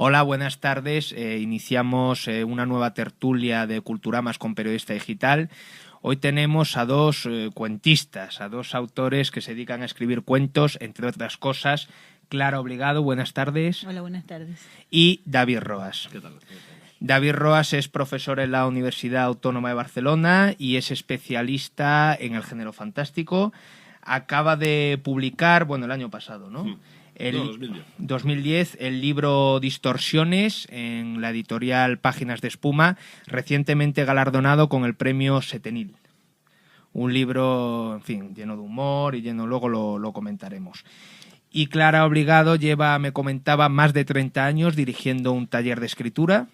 Hola, buenas tardes. Iniciamos una nueva tertulia de Culturamas con Periodista Digital. Hoy tenemos a dos cuentistas, a dos autores que se dedican a escribir cuentos, entre otras cosas. Clara Obligado, buenas tardes. Hola, buenas tardes. Y David Roas. ¿Qué tal? David Roas es profesor en la Universidad Autónoma de Barcelona y es especialista en el género fantástico. Acaba de publicar, bueno, el año pasado, ¿no? 2010, el libro Distorsiones en la editorial Páginas de Espuma, recientemente galardonado con el premio Setenil. Un libro, en fin, lleno de humor y luego lo comentaremos. Y Clara Obligado lleva, me comentaba, más de 30 años dirigiendo un taller de escritura.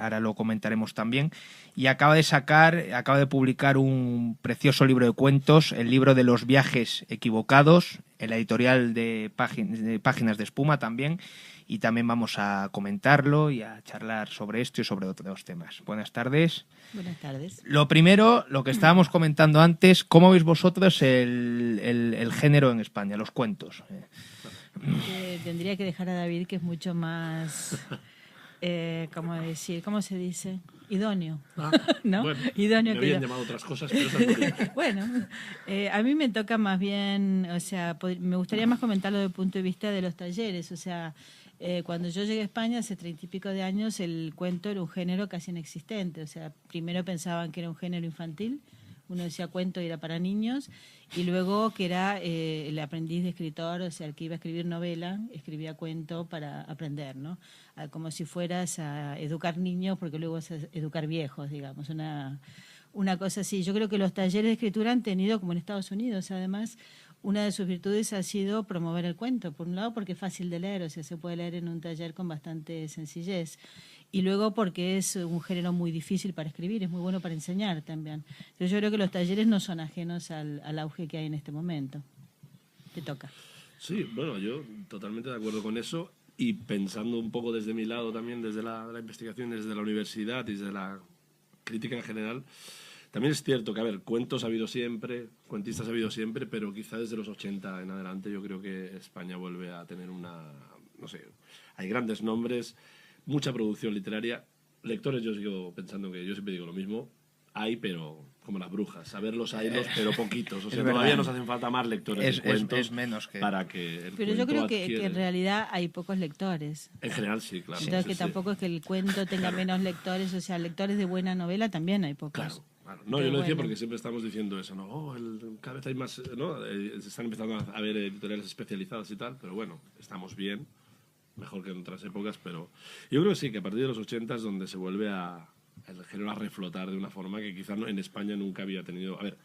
Ahora lo comentaremos también. Y acaba de publicar un precioso libro de cuentos, el libro de los viajes equivocados, en la editorial de Páginas de Espuma también. Y también vamos a comentarlo y a charlar sobre esto y sobre otros temas. Buenas tardes. Buenas tardes. Lo primero, lo que estábamos comentando antes, ¿cómo veis vosotros el género en España, los cuentos? Tendría que dejar a David, que es mucho más... ¿cómo se dice? Idóneo. ¿No? Bueno, idóneo me que habían llamado otras cosas, pero eso es Bueno, a mí me toca más bien, o sea, me gustaría más comentarlo desde el punto de vista de los talleres. O sea, cuando yo llegué a España hace 30 y pico de años, el cuento era un género casi inexistente. O sea, primero pensaban que era un género infantil. Uno decía cuento y era para niños, y luego que era el aprendiz de escritor, o sea, el que iba a escribir novela, escribía cuento para aprender, ¿no? Como si fueras a educar niños, porque luego vas a educar viejos, digamos, una cosa así. Yo creo que los talleres de escritura han tenido, como en Estados Unidos, además, una de sus virtudes ha sido promover el cuento, por un lado porque es fácil de leer, o sea, se puede leer en un taller con bastante sencillez, y luego porque es un género muy difícil para escribir, es muy bueno para enseñar también. Entonces yo creo que los talleres no son ajenos al auge que hay en este momento. Te toca. Sí, bueno, yo totalmente de acuerdo con eso, y pensando un poco desde mi lado también, desde la investigación, desde la universidad y desde la crítica en general, también es cierto que, a ver, cuentos ha habido siempre, cuentistas ha habido siempre, pero quizá desde los 80 en adelante yo creo que España vuelve a tener no sé, hay grandes nombres, mucha producción literaria, lectores, yo sigo pensando que yo siempre digo lo mismo, hay, pero como las brujas, saberlos haylos, pero poquitos, o sea, todavía nos hacen falta más lectores de cuentos es menos que... para que el Pero yo creo cuento que en realidad hay pocos lectores. En general sí, claro. Entonces sí, que sí. tampoco es que el cuento tenga menos lectores, o sea, lectores de buena novela también hay pocos. Claro. No, pero yo lo decía bueno. porque siempre estamos diciendo eso, ¿no? Cada vez hay más, ¿no? Se están empezando a ver editoriales especializadas y tal, pero bueno, estamos bien, mejor que en otras épocas, pero yo creo que sí, que a partir de los 80 es donde se vuelve el género a reflotar de una forma que quizás en España nunca había tenido. A ver,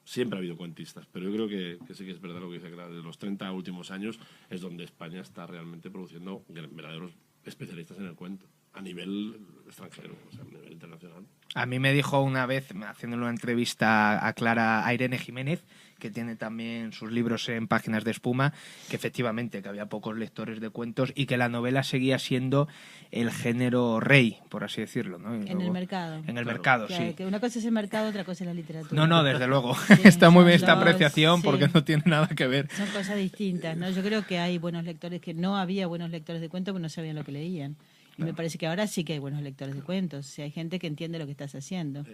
siempre ha habido cuentistas, pero yo creo que sí que es verdad lo que dice Clara, de los 30 últimos años es donde España está realmente produciendo verdaderos especialistas en el cuento, a nivel extranjero, o sea, a nivel internacional. A mí me dijo una vez, haciéndole una entrevista a Clara, a Irene Jiménez, que tiene también sus libros en Páginas de Espuma, que efectivamente que había pocos lectores de cuentos y que la novela seguía siendo el género rey, por así decirlo, ¿no? En el mercado. En el mercado, Claro, sí. que una cosa es el mercado, otra cosa es la literatura. No, desde luego. Sí, Está muy son bien esta dos, apreciación sí. porque no tiene nada que ver. Son cosas distintas, ¿no? Yo creo que hay buenos lectores, que no había buenos lectores de cuentos porque no sabían lo que leían. Y me parece que ahora sí que hay buenos lectores de cuentos. O sea, hay gente que entiende lo que estás haciendo,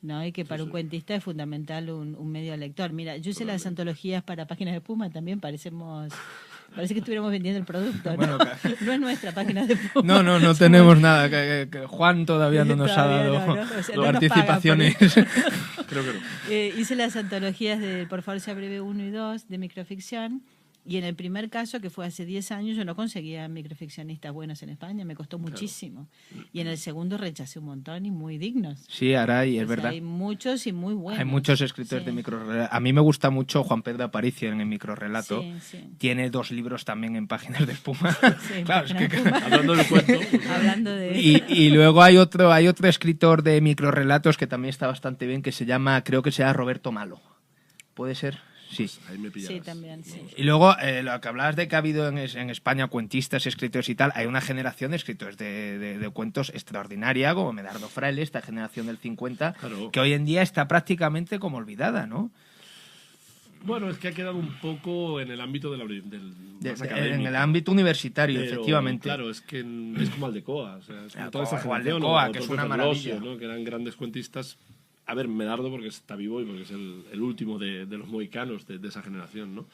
¿no? Y que para un cuentista es fundamental un medio lector. Mira, yo hice las antologías para Páginas de Espuma, también parece que estuviéramos vendiendo el producto, ¿no? Bueno, no es nuestra Página de Espuma. No tenemos nada. Que Juan todavía no nos ha dado O sea, no nos participaciones. Creo que no. Hice las antologías de Por favor sea breve 1 y 2 de microficción. Y en el primer caso, que fue hace 10 años, yo no conseguía microficcionistas buenos en España, me costó muchísimo. Y en el segundo rechacé un montón y muy dignos. Sí, ahora y es O sea, verdad. hay muchos y muy buenos. Hay muchos escritores de microrelato. A mí me gusta mucho Juan Pedro Aparicio en el microrelato. Sí. Tiene 2 libros también en Páginas de Espuma. Sí, claro, es que... Hablando del cuento. Hablando de... Y luego hay otro escritor de microrelatos que también está bastante bien, que creo que se llama Roberto Malo. ¿Puede ser? Sí. Pues ahí me pillarás. Sí, también, sí. Y luego, lo que hablabas de que ha habido en España cuentistas, escritores y tal, hay una generación de escritores de cuentos extraordinaria, como Medardo Fraile, esta generación del 50, Claro. que hoy en día está prácticamente como olvidada, ¿no? Bueno, es que ha quedado un poco en el ámbito del más académico. En el ámbito universitario, Pero, efectivamente. Claro, es que es como Aldecoa, o sea, es como toda esa O generación, Aldecoa, que es Torres una Ferlosio, maravilla. ¿no? Que eran grandes cuentistas. A ver, Medardo porque está vivo y porque es el último de los mohicanos de esa generación, ¿no?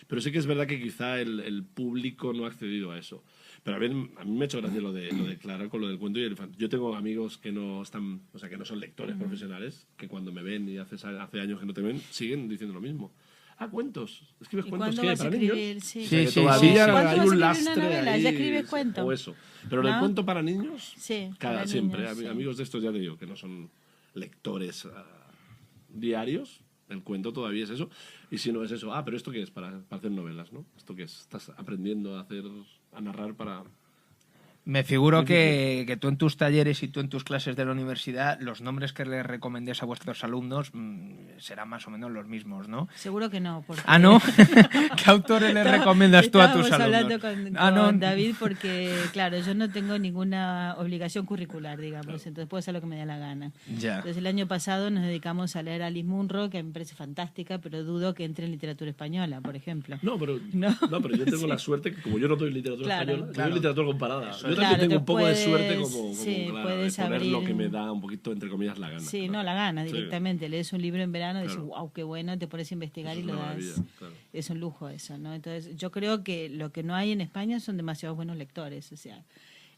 Pero sí que es verdad que quizá el público no ha accedido a eso. Pero a mí me ha hecho gracia lo de Clara con lo del cuento y el elefante. Yo tengo amigos que no están, o sea, que no son lectores profesionales, que cuando me ven y hace años que no te ven, siguen diciendo lo mismo. Ah, cuentos. ¿Escribes ¿Y cuentos cuándo qué? vas a ¿Para escribir? niños? Sí. O sea, que Sí, todavía ¿Cuándo hay vas a un escribir una lastre novela? ahí, ¿Ya escribes cuento? o eso. Pero ¿No? el cuento para niños, Sí, cada para siempre. niños, sí. Amigos de estos ya te digo que no son lectores diarios. El cuento todavía es eso. Y si no es eso, pero ¿esto qué es? Para hacer novelas, ¿no? ¿Esto qué es? Estás aprendiendo a narrar para... Me figuro que tú en tus talleres y tú en tus clases de la universidad, los nombres que les recomendés a vuestros alumnos serán más o menos los mismos, ¿no? Seguro que no. Porque... Ah, ¿no? ¿Qué autores les recomiendas tú a tus Estábamos alumnos? hablando No. con David porque, claro, yo no tengo ninguna obligación curricular, digamos, entonces puedo hacer lo que me dé la gana. Ya. Entonces el año pasado nos dedicamos a leer a Alice Munro, que me parece fantástica, pero dudo que entre en literatura española, por ejemplo. No, pero yo tengo la suerte que como yo no doy literatura española, yo doy literatura comparada. Yo también tengo un poco de suerte como Clara, de poner lo que me da un poquito, entre comillas, la gana. Sí, claro. no, la gana directamente. Lees un libro en verano y dices, Claro. wow, qué bueno, te pones a investigar Eso y es lo una das. maravilla, claro. Es un lujo eso, ¿no? Entonces, yo creo que lo que no hay en España son demasiados buenos lectores, o sea.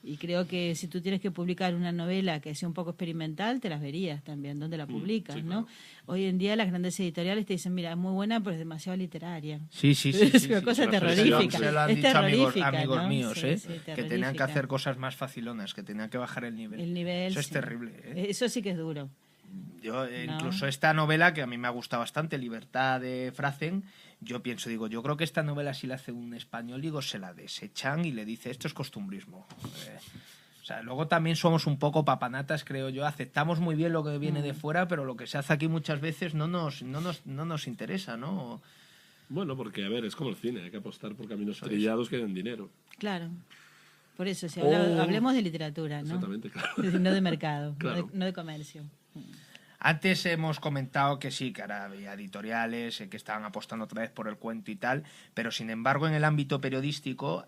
Y creo que si tú tienes que publicar una novela que sea un poco experimental, te las verías también, ¿dónde la publicas, sí, ¿no? claro. Hoy en día las grandes editoriales te dicen, mira, es muy buena, pero es demasiado literaria. Sí. Es una cosa terrorífica. Se lo han Es dicho terrorífica, amigos ¿no? míos, Sí, sí, que tenían que terrorífica. hacer cosas más facilonas, que tenían que bajar el nivel. El nivel, Eso es sí. terrible, ¿eh? Eso sí que es duro. Yo, No. incluso esta novela, que a mí me ha gustado bastante, Libertad de Frazen, yo yo creo que esta novela si la hace un español, se la desechan y le dice, esto es costumbrismo. O sea, luego también somos un poco papanatas, creo yo, aceptamos muy bien lo que viene de fuera, pero lo que se hace aquí muchas veces no nos interesa, ¿no? Bueno, porque, a ver, es como el cine, hay que apostar por caminos trillados que den dinero. Claro. Por eso, si O- hablemos de literatura, ¿no? Exactamente, claro. Es decir, no de mercado, Claro. no de comercio. Antes hemos comentado que sí, que ahora había editoriales que estaban apostando otra vez por el cuento y tal, pero sin embargo en el ámbito periodístico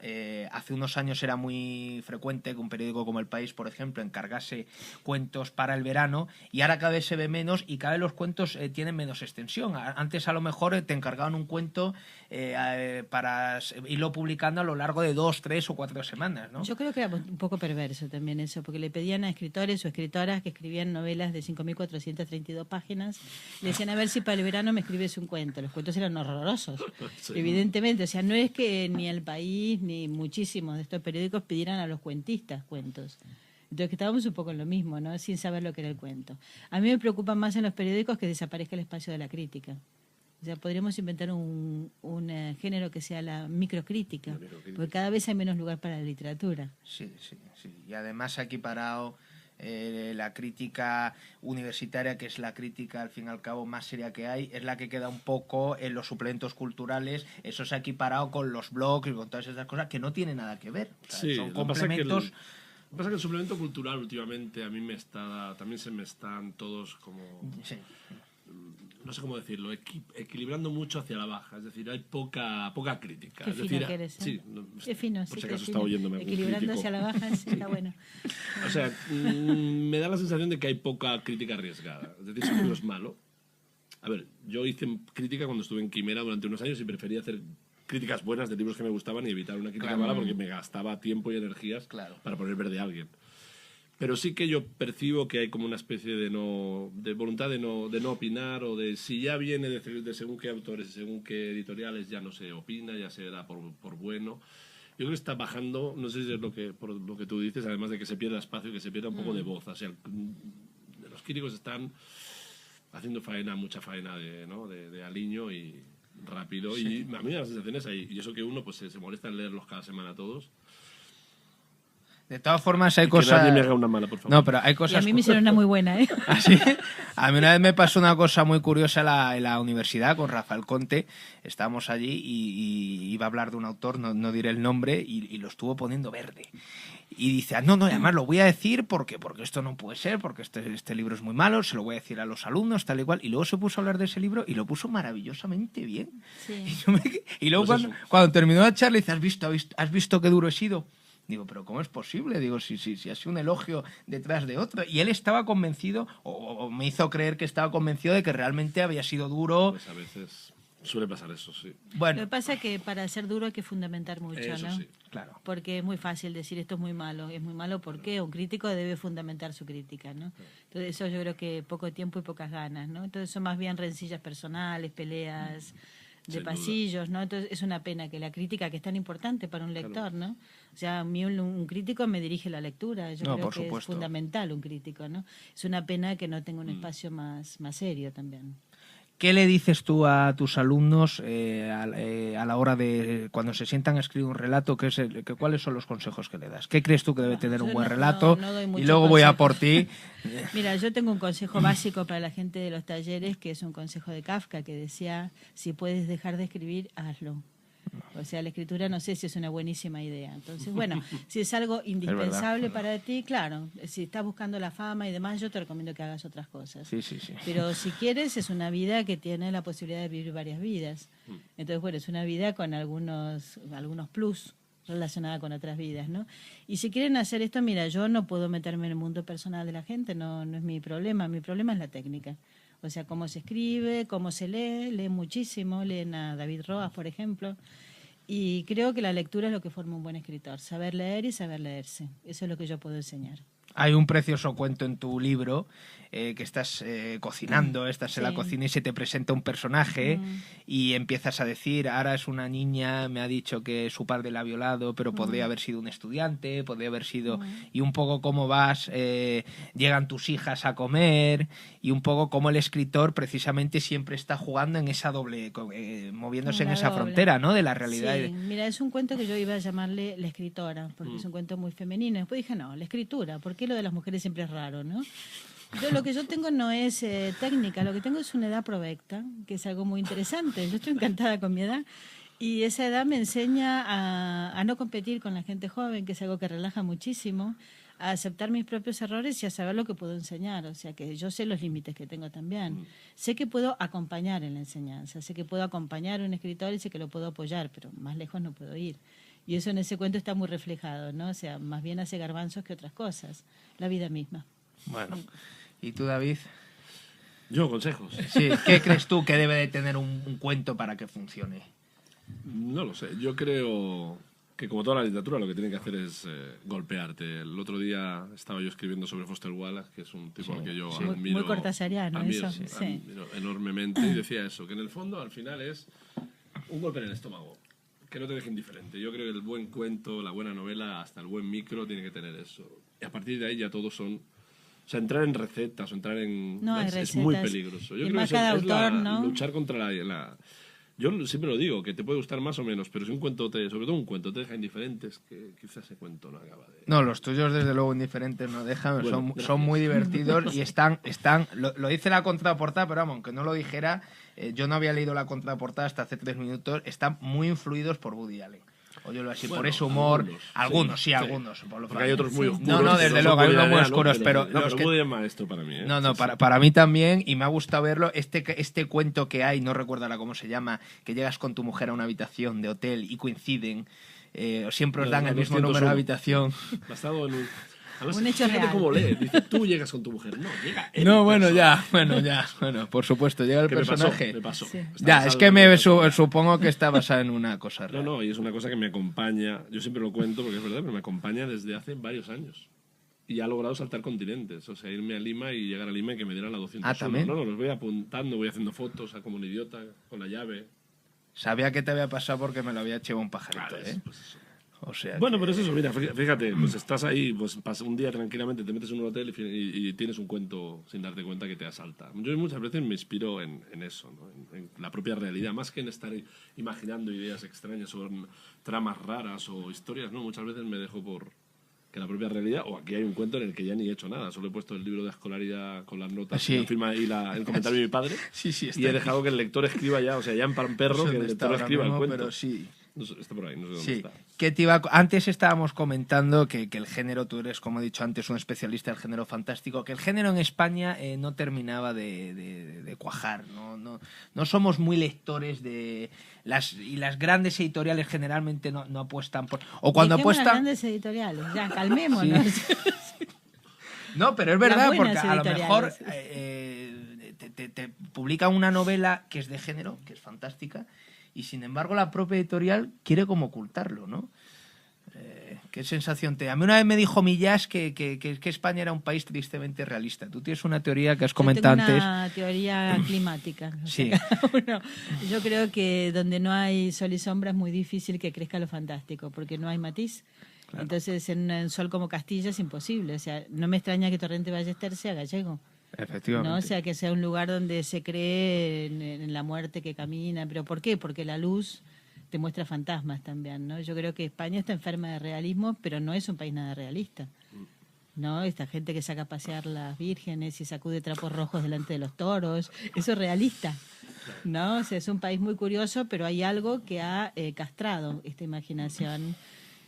hace unos años era muy frecuente que un periódico como El País, por ejemplo, encargase cuentos para el verano y ahora cada vez se ve menos y cada vez los cuentos tienen menos extensión. Antes a lo mejor te encargaban un cuento para irlo publicando a lo largo de 2, 3 o 4 semanas, ¿no? Yo creo que era un poco perverso también eso, porque le pedían a escritores o escritoras que escribían novelas de 5.432 páginas, le decían a ver si para el verano me escribes un cuento. Los cuentos eran horrorosos, Sí. evidentemente. O sea, no es que ni El País ni muchísimos de estos periódicos pidieran a los cuentistas cuentos. Entonces que estábamos un poco en lo mismo, ¿no? Sin saber lo que era el cuento. A mí me preocupa más en los periódicos que desaparezca el espacio de la crítica. O sea, podríamos inventar un género que sea la microcrítica, porque cada vez hay menos lugar para la literatura. Sí. Y además ha equiparado la crítica universitaria, que es la crítica al fin y al cabo más seria que hay, es la que queda un poco en los suplementos culturales. Eso se ha equiparado con los blogs y con todas esas cosas que no tienen nada que ver. O sea, Sí, son lo que pasa es que complementos. Lo que pasa es que el suplemento cultural últimamente a mí también se me están todos como, Sí. no sé cómo decirlo, equilibrando mucho hacia la baja. Es decir, hay poca crítica. Qué es fino decir, que eres, ¿eh? sí, Qué fino, por sí, si qué acaso fino. está oyéndome algún Equilibrando crítico. hacia la baja, sí, está bueno. O sea, me da la sensación de que hay poca crítica arriesgada. Es decir, eso no es malo. A ver, yo hice crítica cuando estuve en Quimera durante unos años y prefería hacer críticas buenas de libros que me gustaban y evitar una crítica mala porque me gastaba tiempo y energías para poner verde a alguien. Pero sí que yo percibo que hay como una especie de voluntad de no opinar, o de si ya viene de según qué autores y según qué editoriales ya no se opina, ya se da por bueno. Yo creo que está bajando, no sé si es por lo que tú dices, además de que se pierda espacio, que se pierda un poco de voz. O sea, los críticos están haciendo mucha faena de aliño y rápido. Sí. Y a mí me da las sensaciones ahí. Y eso que uno pues se molesta en leerlos cada semana todos. De todas formas, hay Que cosas... nadie me haga una mala, por favor. No, pero hay Y cosas... a mí me hicieron una muy buena, ¿eh? ¿Así? A mí una vez me pasó una cosa muy curiosa en la universidad con Rafael Conte. Estábamos allí y iba a hablar de un autor, no diré el nombre, y lo estuvo poniendo verde. Y dice, no, además lo voy a decir porque esto no puede ser, porque este libro es muy malo, se lo voy a decir a los alumnos, tal y cual. Y luego se puso a hablar de ese libro y lo puso maravillosamente bien. Sí. Y luego Pues cuando terminó la charla, dice, ¿has visto qué duro he sido? Digo, pero ¿cómo es posible? Digo, si ha sido un elogio detrás de otro. Y él estaba convencido, o me hizo creer que estaba convencido de que realmente había sido duro. Pues a veces suele pasar eso, sí. Lo Bueno, que pasa es que para ser duro hay que fundamentar mucho, Eso ¿no? sí. claro. Porque es muy fácil decir esto es muy malo. Es muy malo porque un crítico debe fundamentar su crítica, ¿no? Entonces eso yo creo que poco tiempo y pocas ganas, ¿no? Entonces son más bien rencillas personales, peleas de Sin pasillos, ¿no? Entonces es una pena que la crítica, que es tan importante para un lector, ¿no? O sea, a mí un crítico me dirige la lectura. Yo No, creo por que supuesto. es fundamental un crítico, ¿no? Es una pena que no tenga un espacio más serio también. ¿Qué le dices tú a tus alumnos a la hora de cuando se sientan a escribir un relato? ¿Cuáles son los consejos que le das? ¿Qué crees tú que debe tener un Yo buen no- relato? no doy Y mucho luego voy a consejo. por ti. Mira, yo tengo un consejo básico para la gente de los talleres, que es un consejo de Kafka, que decía, si puedes dejar de escribir, hazlo. O sea, la escritura no sé si es una buenísima idea. Entonces, bueno, si es algo indispensable para ti, claro, si estás buscando la fama y demás, yo te recomiendo que hagas otras cosas. Sí. Pero si quieres, es una vida que tiene la posibilidad de vivir varias vidas. Entonces, bueno, es una vida con algunos plus relacionada con otras vidas, ¿no? Y si quieren hacer esto, mira, yo no puedo meterme en el mundo personal de la gente, no es mi problema es la técnica. O sea, cómo se escribe, cómo se lee muchísimo, leen a David Roas, por ejemplo, y creo que la lectura es lo que forma un buen escritor, saber leer y saber leerse, eso es lo que yo puedo enseñar. Hay un precioso cuento en tu libro que estás cocinando, estás en la Sí. cocina y se te presenta un personaje y empiezas a decir, ahora es una niña, me ha dicho que su padre la ha violado, pero podría haber sido un estudiante, podría haber sido... Y un poco cómo vas, llegan tus hijas a comer y un poco cómo el escritor precisamente siempre está jugando en esa doble, moviéndose en La esa doble. frontera, ¿no? De la realidad. Sí, mira, es un cuento que yo iba a llamarle La escritora, porque es un cuento muy femenino. Después dije, no, la escritura, ¿por qué lo de las mujeres siempre es raro, no? Lo que yo tengo no es técnica, lo que tengo es una edad provecta, que es algo muy interesante. Yo estoy encantada con mi edad. Y esa edad me enseña a no competir con la gente joven, que es algo que relaja muchísimo, a aceptar mis propios errores y a saber lo que puedo enseñar. O sea, que yo sé los límites que tengo también. Sé que puedo acompañar en la enseñanza, sé que puedo acompañar a un escritor y sé que lo puedo apoyar, pero más lejos no puedo ir. Y eso en ese cuento está muy reflejado, ¿no? O sea, más bien hace garbanzos que otras cosas, la vida misma. Bueno, ¿y tú, David? Yo, consejos. Sí, ¿qué crees tú que debe de tener un cuento para que funcione? No lo sé. Yo creo que, como toda la literatura, lo que tiene que hacer es golpearte. El otro día estaba yo escribiendo sobre Foster Wallace, que es un tipo al que yo Muy- admiro. muy cortasariano, admiro, eso, sí. admiro enormemente. Y decía eso, que en el fondo, al final, es un golpe en el estómago. Que no te deje indiferente. Yo creo que el buen cuento, la buena novela, hasta el buen micro, tiene que tener eso. Y a partir de ahí ya todos son... O sea, entrar en recetas o entrar en... No, hay es muy recetas. peligroso. Y Yo creo más que cada es autor, ¿no? luchar contra Yo siempre lo digo, que te puede gustar más o menos, pero si un cuento, sobre todo un cuento, te deja indiferente, es que quizás ese cuento no acaba de... No, los tuyos desde luego indiferentes no dejan, Bueno, son muy divertidos y están lo dice la contraportada, pero vamos, aunque no lo dijera, yo no había leído la contraportada hasta hace 3 minutos, están muy influidos por Woody Allen. Óyelo así, Bueno, por ese humor, algunos, sí. algunos. Por lo Porque hay otros muy Sí. oscuros. No, que desde son luego, hay Woody unos muy Allen, oscuros, pero los que- Woody es maestro para mí, ¿eh? No, Sí, sí. para mí también, y me ha gustado verlo, este cuento que hay, no recuerdo ahora cómo se llama, que llegas con tu mujer a una habitación de hotel y coinciden, siempre os dan el mismo número de 201. habitación. Basado en un... Además, Un hecho fíjate real. cómo lee. Dice, tú llegas con tu mujer. No, llega él. No, bueno, persona. bueno, por supuesto, llega el Que personaje. me pasó. Sí. Está Ya, basado es que en una cosa. supongo que está basada en una cosa No, real. no, y es una cosa que me acompaña. Yo siempre lo cuento porque es verdad, pero me acompaña desde hace varios años. Y ha logrado saltar continentes. O sea, irme a Lima y llegar a Lima y que me dieran la 201. Ah, ¿también? No, los voy apuntando, voy haciendo fotos como un idiota con la llave. Sabía que te había pasado porque me lo había echado un pajarito, Claro, ¿eh? pues eso. O sea Bueno, que- pero es eso, mira, fíjate, pues estás ahí, pues pasas un día tranquilamente, te metes en un hotel y tienes un cuento sin darte cuenta que te asalta. Yo muchas veces me inspiro en eso, ¿no? en la propia realidad, más que en estar imaginando ideas extrañas o tramas raras o historias, ¿no? Muchas veces me dejo por que la propia realidad, o aquí hay un cuento en el que ya ni he hecho nada, solo he puesto el libro de escolaridad con las notas Sí. y la firma y el comentario de mi padre, Sí, está y he aquí. dejado que el lector escriba ya, o sea, ya en pan perro, No sé que el dónde está lector ahora escriba el mismo, cuento. pero sí. No sé, está por ahí, no sé dónde Sí, está. que antes estábamos comentando que el género, tú eres, como he dicho antes, un especialista del género fantástico, que el género en España no terminaba de cuajar, no somos muy lectores de las grandes editoriales generalmente no apuestan por... O cuando Dejemos las apuestan... grandes editoriales, ya, calmémonos. No, pero es Las verdad, buenas porque a lo mejor editoriales. te publican una novela que es de género, que es fantástica, y sin embargo la propia editorial quiere como ocultarlo, ¿no? ¿Qué sensación te da? A mí una vez me dijo Millás que España era un país tristemente realista. Tú tienes una teoría que has comentado Yo tengo antes. una teoría climática. O Sí. sea, cada uno- yo creo que donde no hay sol y sombra es muy difícil que crezca lo fantástico, porque no hay matiz. Claro. Entonces, en un sol como Castilla es imposible. O sea, no me extraña que Torrente Ballester sea gallego. Efectivamente. ¿No? O sea, que sea un lugar donde se cree en la muerte que camina. ¿Pero por qué? Porque la luz te muestra fantasmas también, ¿no? Yo creo que España está enferma de realismo, pero no es un país nada realista. ¿No? Esta gente que saca a pasear las vírgenes y sacude trapos rojos delante de los toros, eso es realista. ¿No? O sea, es un país muy curioso, pero hay algo que ha castrado esta imaginación.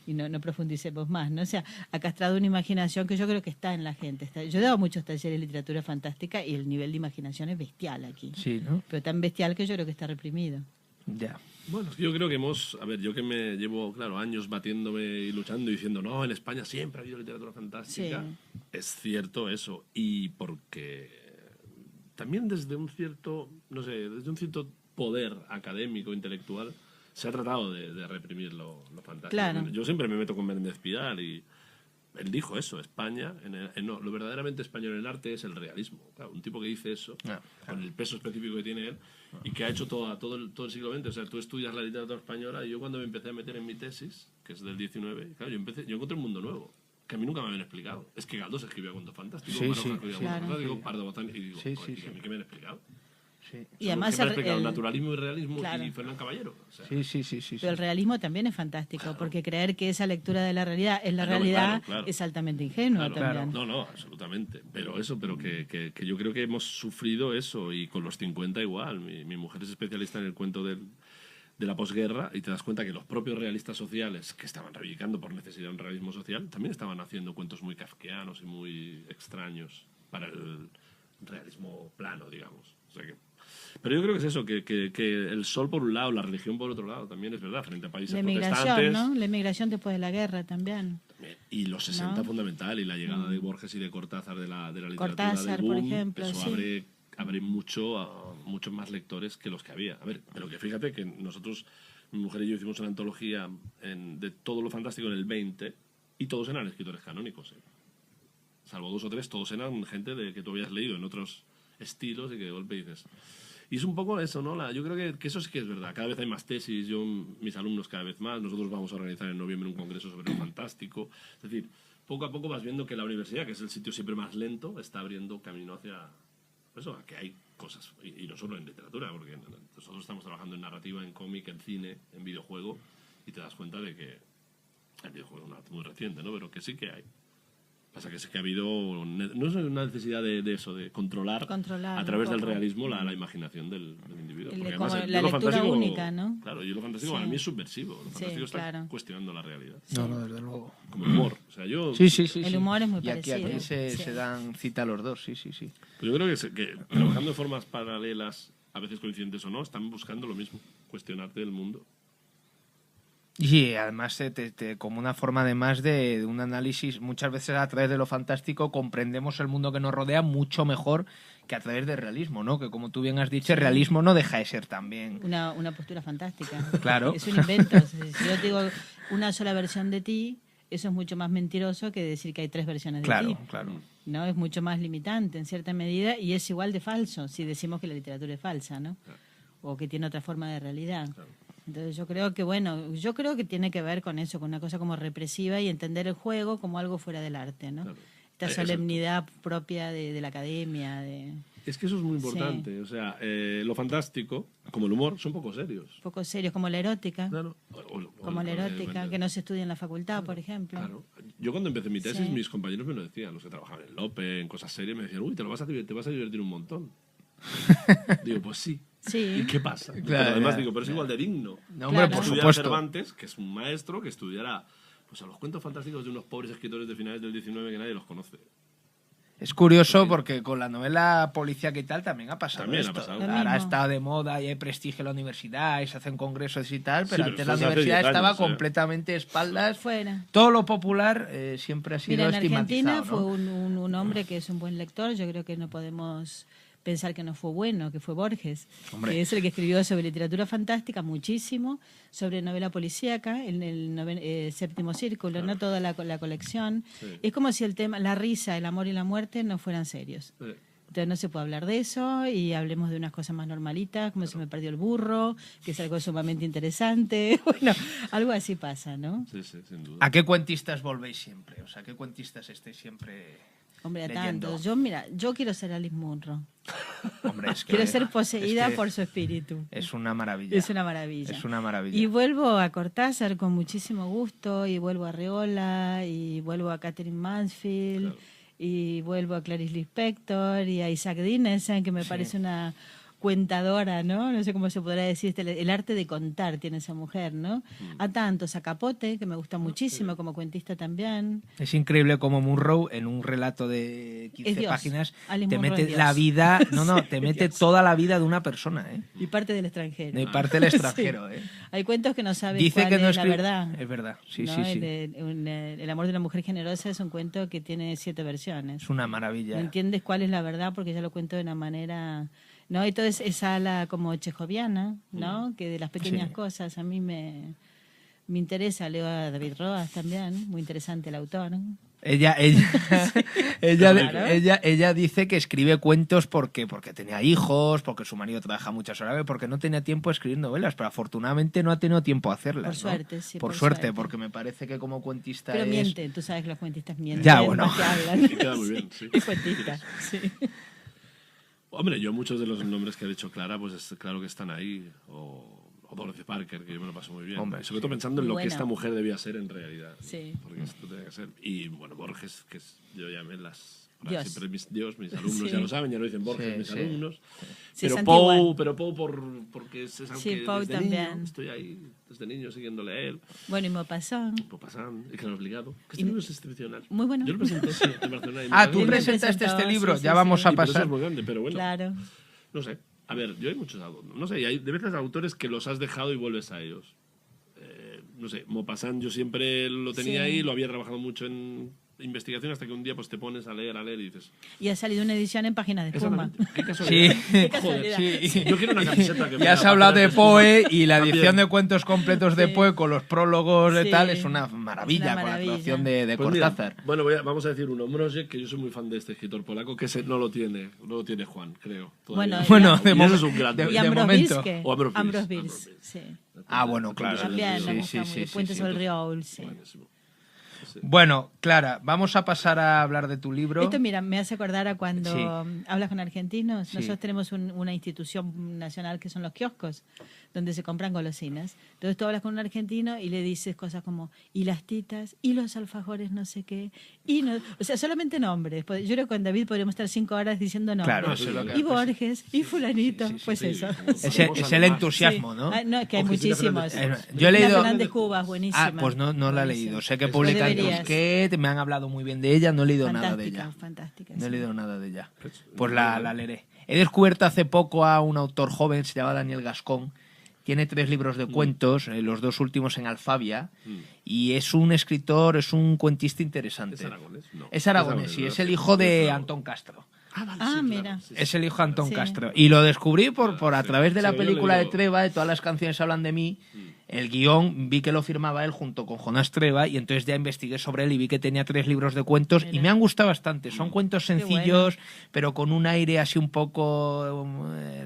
Y no profundicemos más, ¿no? O sea, ha castrado una imaginación que yo creo que está en la gente. Yo he dado muchos talleres de literatura fantástica y el nivel de imaginación es bestial aquí. Sí, ¿no? Pero tan bestial que yo creo que está reprimido. Ya. Bueno, yo creo que yo que me llevo, claro, años batiéndome y luchando y diciendo, no, en España siempre ha habido literatura fantástica. Sí. Es cierto eso. Y porque también desde un cierto, no sé, desde un cierto poder académico, intelectual, se ha tratado de reprimir lo fantástico. Claro. Yo siempre me meto con Menéndez Pidal y él dijo eso, España, no, lo verdaderamente español en el arte es el realismo. Claro, un tipo que dice eso, Claro. con el peso específico que tiene él, y que ha hecho todo el siglo XX. O sea, tú estudias la literatura española y yo cuando me empecé a meter en mi tesis, que es del 19, claro, yo encontré un mundo nuevo, que a mí nunca me habían explicado. Es que Galdós escribía cuentos fantásticos, Sí, Baroja sí, escribía sí. cuentos Claro. fantásticos, Pardo Bazán, y digo, Sí, joder, sí, ¿y a mí qué me han explicado? Sí. Y además ¿Qué me han explicado? el- Naturalismo y realismo Claro. y Fernán Caballero. O sea, Sí. Pero el realismo también es fantástico, porque creer que esa lectura de la realidad es la Claro, realidad claro. es altamente ingenuo Claro, también. No, absolutamente. Pero que yo creo que hemos sufrido eso y con los 50 igual. Mi mujer es especialista en el cuento de la posguerra y te das cuenta que los propios realistas sociales que estaban reivindicando por necesidad de un realismo social también estaban haciendo cuentos muy kafkianos y muy extraños para el realismo plano, digamos. O sea que, pero yo creo que es eso, que el sol por un lado, la religión por otro lado, también es verdad, frente a países La emigración, protestantes. ¿no? La emigración después de la guerra también. Y los 60 ¿No? fundamental, y la llegada de Borges y de Cortázar de la literatura Cortázar, del boom, por ejemplo, eso sí. abre muchos más lectores que los que había. A ver, pero que fíjate que nosotros, mi mujer y yo hicimos una antología de todo lo fantástico en el 20 y todos eran escritores canónicos. Salvo 2 o 3, todos eran gente que tú habías leído en otros estilos y que de golpe dices... Y es un poco eso, ¿no? Yo creo que eso sí que es verdad. Cada vez hay más tesis, mis alumnos cada vez más. Nosotros vamos a organizar en noviembre un congreso sobre lo fantástico. Es decir, poco a poco vas viendo que la universidad, que es el sitio siempre más lento, está abriendo camino hacia eso, a que hay cosas. Y no solo en literatura, porque nosotros estamos trabajando en narrativa, en cómic, en cine, en videojuego, y te das cuenta de que el videojuego es un arte muy reciente, ¿no? Pero que sí que hay. Pasa que sí que ha habido... No es una necesidad de eso, de controlar a través un del poco. realismo la imaginación del individuo. Porque Como además, la yo lo lectura fantástico- única, ¿no? Claro, yo lo fantástico Sí. para mí es subversivo. Lo Sí, fantástico está claro. cuestionando la realidad. No, desde luego. Como el humor. O sea, yo... Sí. El humor es muy Y aquí parecido. se Sí. dan cita los dos, sí. Yo creo que trabajando de formas paralelas, a veces coincidentes o no, están buscando lo mismo. Cuestionarte el mundo. Y además, como una forma además de un análisis, muchas veces a través de lo fantástico comprendemos el mundo que nos rodea mucho mejor que a través del realismo, ¿no? Que como tú bien has dicho, el realismo no deja de ser también. Una postura fantástica. Claro. Es un invento. O sea, si yo te digo una sola versión de ti, eso es mucho más mentiroso que decir que hay 3 versiones de ti. Claro. ¿No? Es mucho más limitante en cierta medida y es igual de falso si decimos que la literatura es falsa, ¿no? O que tiene otra forma de realidad. Entonces yo creo que tiene que ver con eso, con una cosa como represiva y entender el juego como algo fuera del arte, ¿no? Claro. Esta Exacto. solemnidad propia de la academia, Es que eso es muy importante. O sea, lo fantástico, como el humor, son poco serios. un poco serios, como la erótica. Claro. Como la erótica, que no se estudia en la facultad, por ejemplo. Claro. Yo cuando empecé mi tesis, Sí. mis compañeros me lo decían, los que trabajaban en Lope, en cosas serias, me decían, uy, te vas a divertir un montón. Digo, pues sí. Sí. ¿Y qué pasa? Claro, Pero además ya, digo, pero es igual de digno. No, hombre, Claro. por Estudiar supuesto. Cervantes, que es un maestro, que estudiará pues, a los cuentos fantásticos de unos pobres escritores de finales del 19 que nadie los conoce. Es curioso porque con la novela policíaca y tal también ha pasado También ha esto. pasado. Lo Ahora mismo. está de moda y hay prestigio en la universidad y se hacen congresos y tal, Sí, pero pero antes eso la es hace universidad 10 estaba años, completamente espaldas. Fuera. Todo lo popular siempre ha sido Mira, en Argentina estigmatizado, fue ¿no? un hombre que es un buen lector. Yo creo que no podemos pensar que no fue bueno, que fue Borges, Hombre. que es el que escribió sobre literatura fantástica muchísimo, sobre novela policíaca, en el séptimo círculo, no toda la colección. Sí. Es como si el tema, la risa, el amor y la muerte no fueran serios. Entonces no se puede hablar de eso y hablemos de unas cosas más normalitas, como se me perdió el burro, que es algo sumamente interesante. Bueno, algo así pasa, ¿no? Sí, sí, sin duda. ¿A qué cuentistas volvéis siempre? O sea, ¿qué cuentistas estáis siempre Hombre, a leyendo? tantos. Yo quiero ser Alice Munro. Hombre, es que, Quiero ser poseída es que por su espíritu. es una maravilla. Es una maravilla. Es una maravilla. Y vuelvo a Cortázar con muchísimo gusto, y vuelvo a Arreola, y vuelvo a Catherine Mansfield, Claro. y vuelvo a Clarice Lispector, y a Isaac Dinesen, que me parece una cuentadora, ¿no? No sé cómo se podrá decir, el arte de contar tiene esa mujer, ¿no? A tantos, a Capote, que me gusta muchísimo como cuentista también. Es increíble como Munro en un relato de Es 15 Dios. páginas Alice te Munro mete es Dios. la vida, te mete toda la vida de una persona, ¿eh? Y parte del extranjero. De parte del extranjero, ¿eh? Hay cuentos que no saben Dice cuál que no es la escribe- verdad. Es verdad, sí, ¿no? sí, sí. El amor de una mujer generosa es un cuento que tiene 7 versiones. Es una maravilla. No entiendes cuál es la verdad porque ya lo cuento de una manera... ¿no? Y todo esa ala como chejoviana, ¿no? Que de las pequeñas Sí. cosas a mí me interesa. Leo a David Roas también, muy interesante el autor. Ella Claro. dice que escribe cuentos porque tenía hijos, porque su marido trabaja muchas horas, porque no tenía tiempo a escribir novelas, pero afortunadamente no ha tenido tiempo a hacerlas. Por ¿no? suerte, sí, Por por suerte, suerte. porque me parece que como cuentista Pero es... mienten, tú sabes que los cuentistas mienten. Ya, bueno. más que hablan. Y queda muy bien, sí. Y cuentistas, sí. Hombre, yo muchos de los nombres que ha dicho Clara, pues es claro que están ahí. O Dorothy Parker, que yo me lo paso muy bien. Hombre, Y sobre todo pensando en Muy lo que buena. esta mujer debía ser en realidad. Sí. Porque esto tenía que ser. Y bueno, Borges, que es, yo llamé las... Dios. Siempre mis alumnos Sí. ya lo saben, ya lo dicen Borges, Sí, mis sí. alumnos. Sí, es Poe, antigua. pero Poe porque es algo Sí, que Poe desde también. niño estoy ahí, desde niño siguiéndole a él. Bueno, y Maupassant. Maupassant, y que lo he obligado. Que este Y- libro es excepcional. Muy bueno. Yo lo presenté, sí, en Barcelona. y me Ah, encantó. tú Él me presentaste presentó, este libro, sí, ya sí, vamos sí. a Sí, pero eso pasar. es muy grande, pero bueno. Claro. No sé. A ver, yo hay muchos autores. No sé, hay de veces autores que los has dejado y vuelves a ellos. No sé, Maupassant yo siempre lo tenía Sí. ahí, lo había trabajado mucho en investigación hasta que un día pues te pones a leer y dices... Y ha salido una edición en páginas de espuma. Exactamente. Qué Sí, casualidad. casualidad. sí. Yo quiero una camiseta que Ya has ponga hablado de páginas Poe y la También. edición de cuentos completos de Sí. Poe con los prólogos de Sí. tal es una maravilla, Es una con la maravilla. traducción de Pues mira, Cortázar. bueno, vamos a decir uno. Mrożek, que yo soy muy fan de este escritor polaco, que ese no lo tiene Juan, creo. todavía. Bueno, de Y momento- ese es un grande. de- Y de Ambrose momento. Bierce, ¿qué? O Ambrose Ambrose Bierce, Bierce, sí. Ah, bueno, claro. También, Sí, me sí, gusta sí, muy. sí, Puente sí, sobre el sí. río Aul, sí. Buenísimo. Bueno, Clara, vamos a pasar a hablar de tu libro. Esto, mira, me hace acordar a cuando Sí. hablas con argentinos. Sí. Nosotros tenemos una institución nacional que son los kioscos, donde se compran golosinas. Entonces tú hablas con un argentino y le dices cosas como, y las titas, y los alfajores no sé qué, y no... O sea, solamente nombres. Yo creo que con David podríamos estar 5 horas diciendo nombres. Claro, eso es lo que- Y Borges, y fulanito, Sí, sí, sí, pues sí. eso. Es el entusiasmo, ¿no? Ah, no, que hay O Cristina muchísimos. Fernández Yo he Cristina leído... Fernández Cubas, buenísima. Ah, pues no la he Buenísima. leído. Sé que Pues publica en deberías. Tusquet, me han hablado muy bien de ella, no he leído nada de Fantástica, ella. fantástica. No he sí. leído nada de ella. Pues, Pues la leeré. He descubierto hace poco a un autor joven, se llama Daniel Gascón. Tiene 3 libros de cuentos, los 2 últimos en Alfabia, y es un escritor, es un cuentista interesante. ¿Es aragonés? No. Es aragonés, sí, ¿verdad? es el hijo de Claro. Antón Castro. Vale, Ah, sí, mira. claro, sí, sí. Es el hijo de Antón Sí. Castro. Y lo descubrí por a Sí. través de la Sí, yo película he de leído. Treva, de todas las canciones hablan de mí. El guión vi que lo firmaba él junto con Jonás Treva y entonces ya investigué sobre él y vi que tenía 3 libros de cuentos y Mira. me han gustado bastante. Son cuentos Qué sencillos, pero con un aire así un poco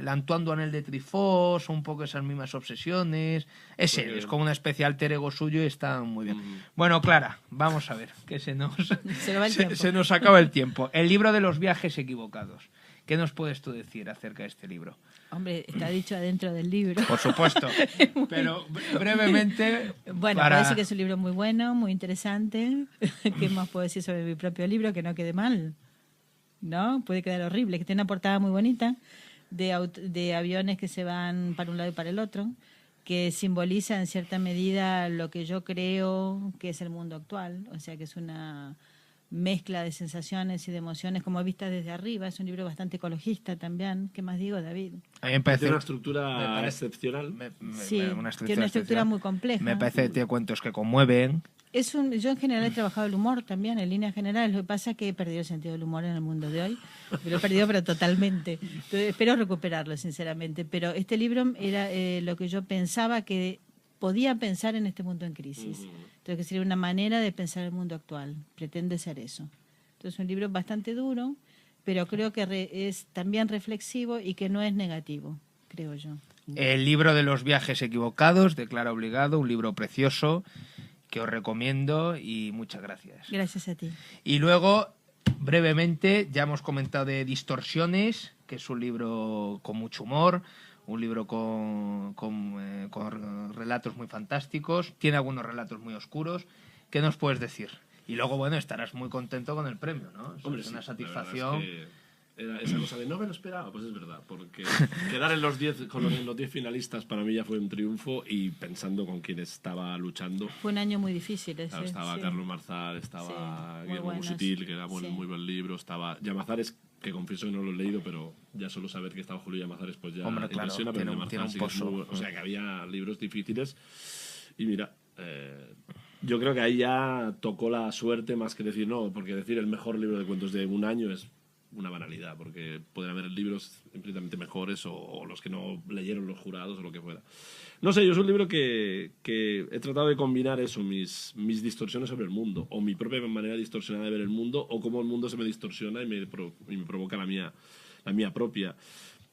L'Antoine Duanel de Truffaut, son un poco esas mismas obsesiones. Es él, es como una especie de alter ego suyo y está muy bien. Bueno, Clara, vamos a ver, que se nos, Se nos va el tiempo. se nos acaba el tiempo. El libro de los viajes equivocados. ¿Qué nos puedes tú decir acerca de este libro? Hombre, está dicho adentro del libro. Por supuesto, pero brevemente... Bueno, para... parece que es un libro muy bueno, muy interesante. ¿Qué más puedo decir sobre mi propio libro? Que no quede mal, ¿no? Puede quedar horrible, que tiene una portada muy bonita de aviones que se van para un lado y para el otro, que simboliza en cierta medida lo que yo creo que es el mundo actual, o sea que es una mezcla de sensaciones y de emociones como vistas desde arriba. Es un libro bastante ecologista también. ¿Qué más digo, David? A mí me parece Tiene una estructura excepcional. Sí, tiene una estructura muy compleja. Me parece que tiene cuentos que conmueven. Yo en general he trabajado el humor también, en líneas generales. Lo que pasa es que he perdido el sentido del humor en el mundo de hoy. Lo he perdido, pero totalmente. Entonces, espero recuperarlo, sinceramente. Pero este libro era lo que yo pensaba que podía pensar en este mundo en crisis. Entonces, que sería una manera de pensar el mundo actual. Pretende ser eso. Entonces, es un libro bastante duro, pero creo que es también reflexivo y que no es negativo, creo yo. El libro de los viajes equivocados, de Clara Obligado, un libro precioso que os recomiendo y muchas gracias. Gracias a ti. Y luego, brevemente, ya hemos comentado de Distorsiones, que es un libro con mucho humor, un libro con relatos muy fantásticos, tiene algunos relatos muy oscuros. ¿Qué nos puedes decir? Y luego, bueno, estarás muy contento con el premio, ¿no? Hombre, es una sí, satisfacción. Era esa cosa de no me lo esperaba, pues es verdad, porque quedar en los 10 con los 10 finalistas para mí ya fue un triunfo, y pensando con quién estaba luchando. Fue un año muy difícil ese. Claro, estaba sí. Carlos Marzal, estaba Sí, Guillermo buenos. Busutil, que era Sí. muy buen libro, estaba Llamazares, que confieso que no lo he leído, pero ya solo saber que estaba Julio Llamazares pues ya Hombre, claro, impresiona, pero tiene Llamazares un sí que es pozo. o sea que había libros difíciles, y mira, yo creo que ahí ya tocó la suerte más que decir no, porque decir el mejor libro de cuentos de un año es una banalidad, porque pueden haber libros infinitamente mejores o los que no leyeron los jurados o lo que fuera. No sé, yo es un libro que he tratado de combinar eso, mis distorsiones sobre el mundo, o mi propia manera distorsionada de ver el mundo, o cómo el mundo se me distorsiona y me provoca la mía propia.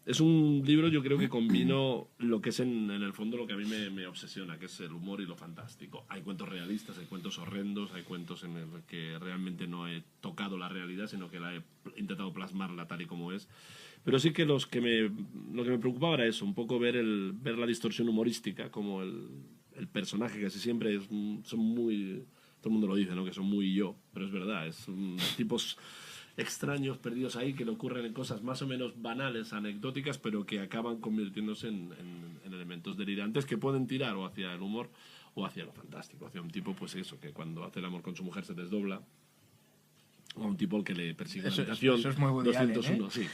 Es un libro, yo creo que combino lo que es en el fondo lo que a mí me obsesiona, que es el humor y lo fantástico. Hay cuentos realistas, hay cuentos horrendos, hay cuentos en los que realmente no he tocado la realidad, sino que la he intentado plasmarla tal y como es. Pero sí que lo que me preocupaba era eso, un poco ver la distorsión humorística, como el personaje que casi siempre son muy... Todo el mundo lo dice, ¿no? Que son muy yo, pero es verdad, tipos extraños perdidos ahí que le ocurren en cosas más o menos banales, anecdóticas, pero que acaban convirtiéndose en elementos delirantes que pueden tirar o hacia el humor o hacia lo fantástico, hacia un tipo, pues eso, que cuando hace el amor con su mujer se desdobla, o un tipo al que le persigue la habitación. Eso es muy Woody Allen, 201, ¿eh? sí.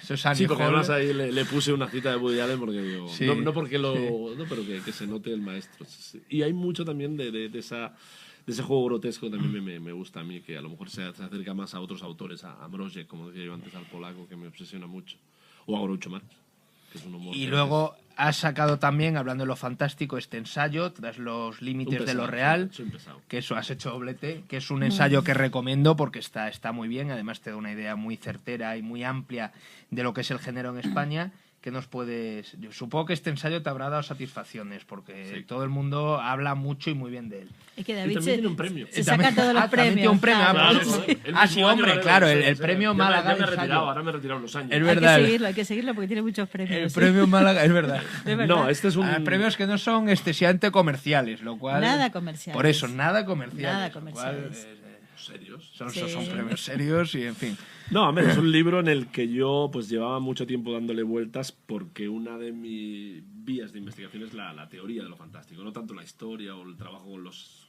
Eso es Annie Sí, porque Hall. además ahí le puse una cita de Woody Allen porque digo, Sí, no porque lo... sí. No, pero que se note el maestro. Sí. Y hay mucho también de ese juego grotesco, también me gusta a mí, que a lo mejor se acerca más a otros autores, a Mrożek, como decía yo antes, al polaco, que me obsesiona mucho, o a Groucho Marx, que es un humor. Y luego has sacado también, hablando de lo fantástico, este ensayo, Tras los límites de lo real, soy un pesado. que eso has hecho doblete, que es un ensayo que recomiendo porque está muy bien, además te da una idea muy certera y muy amplia de lo que es el género en España. ¿Qué nos puedes...? Yo supongo que este ensayo te habrá dado satisfacciones, porque Sí. todo el mundo habla mucho y muy bien de él. Es que Y David también tiene un premio. se saca todos los también premios. tiene un premio. claro. Claro, joder, el Ah, mismo sí, año, hombre, vale, claro, sí, el sí. premio Ya Málaga me he de ensayo. retirado, ahora me he retirado unos años. Es verdad. Hay que seguirlo porque tiene muchos premios. El sí. premio Málaga, es verdad. Es verdad. No, este es un... Premios que no son excesivamente comerciales, lo cual... Nada comerciales. Por eso, nada comerciales. Nada lo cual, comerciales. serios. son Sí. premios serios y, en fin. No, hombre, es un libro en el que yo pues llevaba mucho tiempo dándole vueltas, porque una de mis vías de investigación es la teoría de lo fantástico, no tanto la historia o el trabajo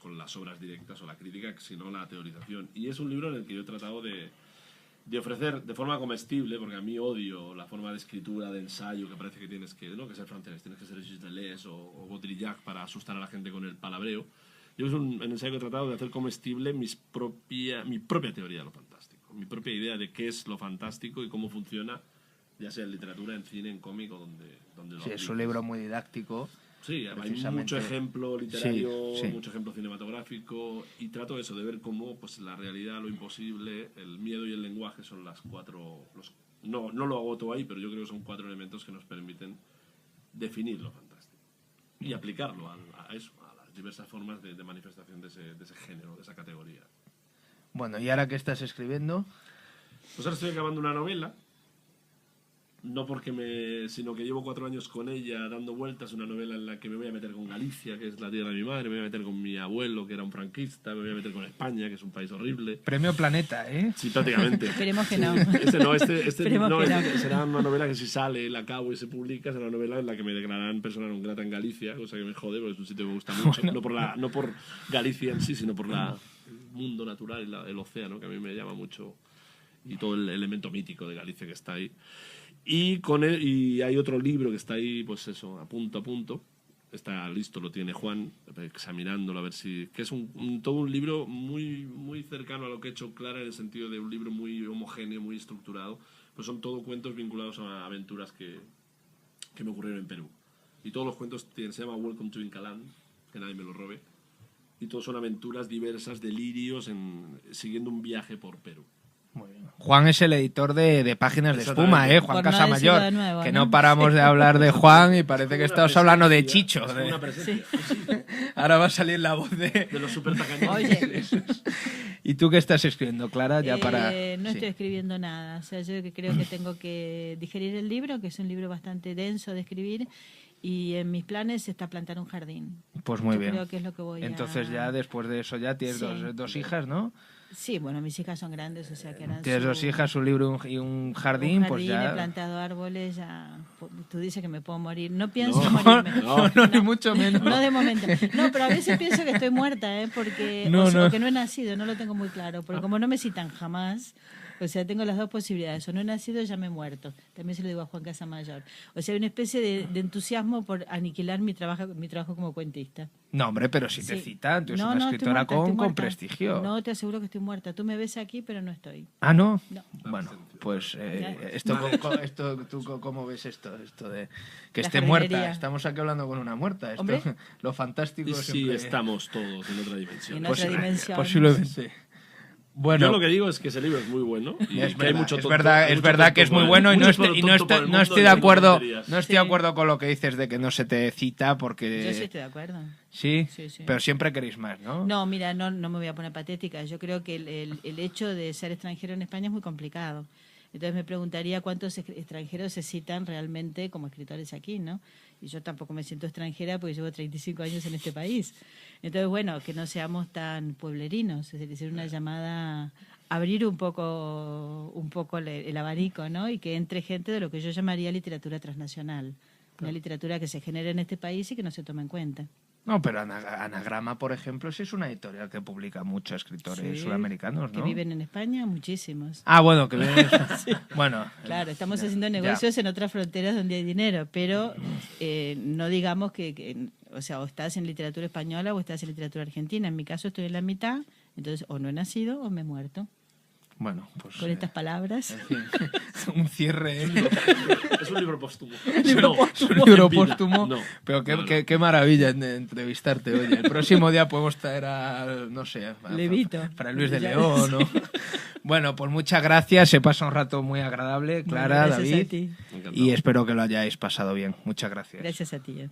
con las obras directas o la crítica, sino la teorización. Y es un libro en el que yo he tratado de ofrecer de forma comestible, porque a mí odio la forma de escritura, de ensayo, que parece que tienes que ser francés, tienes que ser Gilles Deleuze o Baudrillard para asustar a la gente con el palabreo. Yo es un ensayo que he tratado de hacer comestible mi propia teoría de lo fantástico, mi propia idea de qué es lo fantástico y cómo funciona, ya sea en literatura, en cine, en cómic o donde lo Sí, es apliques. un libro muy didáctico. Sí, hay precisamente. mucho ejemplo literario, Sí, sí. mucho ejemplo cinematográfico, y trato eso, de ver cómo pues, la realidad, lo imposible, el miedo y el lenguaje son las cuatro... no lo agoto ahí, pero yo creo que son 4 elementos que nos permiten definir lo fantástico y aplicarlo a eso, a las diversas formas de manifestación de ese género, de esa categoría. Bueno, ¿y ahora qué estás escribiendo? Pues ahora estoy acabando una novela no sino que llevo 4 años con ella dando vueltas, una novela en la que me voy a meter con Galicia, que es la tierra de mi madre, me voy a meter con mi abuelo, que era un franquista, me voy a meter con España, que es un país horrible. Premio Planeta, ¿eh? Sí, prácticamente. Esperemos que no. Será una novela que si sale, la acabo y se publica, será una novela en la que me declararán persona non grata en Galicia, cosa que me jode, porque es un sitio que me gusta mucho. Bueno. No por Galicia en sí, sino por el mundo natural y el océano, que a mí me llama mucho, y todo el elemento mítico de Galicia que está ahí. Y hay otro libro que está ahí, pues eso, a punto. Está listo, lo tiene Juan, examinándolo a ver si... Que es todo un libro muy, muy cercano a lo que he hecho Clara, en el sentido de un libro muy homogéneo, muy estructurado. Pues son todos cuentos vinculados a aventuras que me ocurrieron en Perú. Y todos los cuentos se llama Welcome to Incaland, que nadie me lo robe. Y todos son aventuras diversas, delirios, siguiendo un viaje por Perú. Muy bien. Juan es el editor de Páginas de Espuma, Juan por Casamayor, no nuevo, que ¿no? no paramos de hablar de Juan y parece que estamos hablando de Chicho. Es una presencia. Sí. Ahora va a salir la voz De los super tacaños. Oye. ¿Y tú qué estás escribiendo, Clara? Ya No estoy escribiendo nada. O sea, yo creo que tengo que digerir el libro, que es un libro bastante denso de escribir, y en mis planes está plantar un jardín. Pues muy bien. Creo que es lo que voy Entonces ya después de eso ya tienes dos hijas, ¿no? Sí, bueno, mis hijas son grandes, o sea que harán tienes 2 hijas, un libro y un jardín, pues ya... he plantado árboles, ya... Tú dices que me puedo morir. No pienso morirme. No, ni mucho menos. No de momento. No, pero a veces pienso que estoy muerta, porque... o que no he nacido, no lo tengo muy claro. Porque como no me citan jamás... O sea, tengo las dos posibilidades. O no he nacido, ya me he muerto. También se lo digo a Juan Casamayor. O sea, hay una especie de entusiasmo por aniquilar mi trabajo como cuentista. No, hombre, pero si te citan, tú eres una escritora con prestigio. No, te aseguro que estoy muerta. Tú me ves aquí, pero no estoy. ¿Ah, no? No. Bueno, pues ¿tú cómo ves esto de que La esté jardinería. muerta? Estamos aquí hablando con una muerta. Hombre. Lo fantástico Y siempre... sí, estamos todos en otra dimensión. En otra dimensión. Posiblemente. Bueno, yo lo que digo es que ese libro es muy bueno. Y es que hay mucho tonto, es verdad que es muy bueno y no estoy de acuerdo. No estoy de Sí. acuerdo con lo que dices de que no se te cita porque... Yo sí estoy de acuerdo. ¿Sí? Sí, sí. Pero siempre queréis más, ¿no? No, mira, no me voy a poner patética. Yo creo que el hecho de ser extranjero en España es muy complicado. Entonces me preguntaría cuántos extranjeros se citan realmente como escritores aquí, ¿no? Y yo tampoco me siento extranjera porque llevo 35 años en este país. Entonces, bueno, que no seamos tan pueblerinos, es decir, una llamada a abrir un poco el abanico, ¿no? Y que entre gente de lo que yo llamaría literatura transnacional. Una literatura que se genera en este país y que no se toma en cuenta. No, pero Anagrama, por ejemplo, sí es una editorial que publica muchos escritores sudamericanos, ¿no? Que viven en España, muchísimos. Ah, bueno, que viven... Sí. Bueno. Claro, estamos haciendo negocios en otras fronteras donde hay dinero, pero no digamos o sea, o estás en literatura española o estás en literatura argentina. En mi caso estoy en la mitad, entonces o no he nacido o me he muerto. Bueno, pues... Con estas palabras. En fin, un cierre. Es un libro póstumo. Es un libro póstumo. No. Pero qué maravilla entrevistarte, oye. El próximo día podemos traer a, no sé, Levito. Para Luis de León, ¿no? Bueno, pues muchas gracias. Se pasa un rato muy agradable, Clara, Gracias David. a ti. Y espero que lo hayáis pasado bien. Muchas gracias. Gracias a ti.